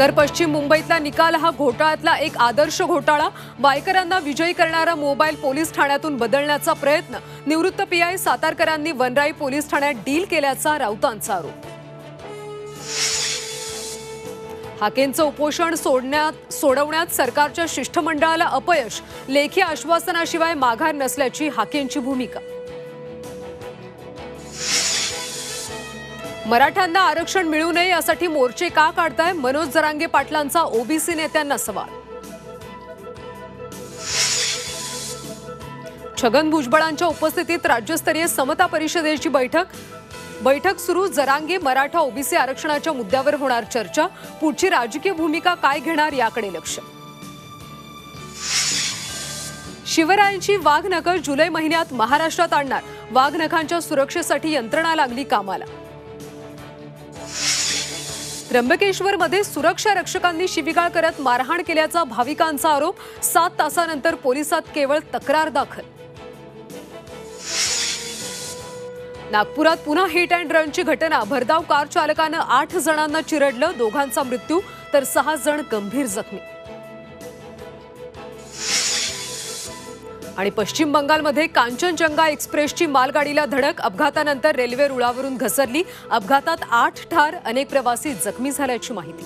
तर पश्चिम मुंबईतला निकाल हा घोटाळ्यातला एक आदर्श घोटाळा। बायकरांना विजयी करणारा मोबाईल पोलीस ठाण्यातून बदलण्याचा प्रयत्न। निवृत्त पीआय सातारकरांनी वनराई पोलीस ठाण्यात डील केल्याचा राऊतांचा आरोप। हाकेंचं उपोषण सोडवण्यात सरकारच्या शिष्टमंडळाला अपयश। लेखी आश्वासनाशिवाय माघार नसल्याची हाकेंची भूमिका। मराठ्यांना आरक्षण मिळू नये यासाठी मोर्चे का काढताय? मनोज जरांगे पाटलांचा ओबीसी नेत्यांना सवाल। छगन भुजबळांच्या उपस्थितीत राज्यस्तरीय समता परिषदेची बैठक सुरू। जरांगे मराठा ओबीसी आरक्षणाच्या मुद्द्यावर होणार चर्चा। पुढची राजकीय भूमिका काय घेणार याकडे लक्ष। शिवरायांची वाघनखं जुलै महिन्यात महाराष्ट्रात आणणार। वाघनखांच्या सुरक्षेसाठी यंत्रणा लागली कामाला। त्र्यंबकेश्वरमध्ये सुरक्षा रक्षकांनी शिवीगाळ करत मारहाण केल्याचा भाविकांचा आरोप। 7 तासानंतर पोलिसात केवळ तक्रार दाखल। नागपुरात पुन्हा हिट अँड रनची घटना। भरधाव कार चालकानं 8 जणांना चिरडलं। दोघांचा मृत्यू तर 6 जण गंभीर जखमी। आणि पश्चिम बंगालमध्ये कांचनजंगा एक्सप्रेसची मालगाडीला धडक। अपघातानंतर रेल्वे रुळावरून घसरली। अपघातात 8 ठार, अनेक प्रवासी जखमी झाल्याची माहिती।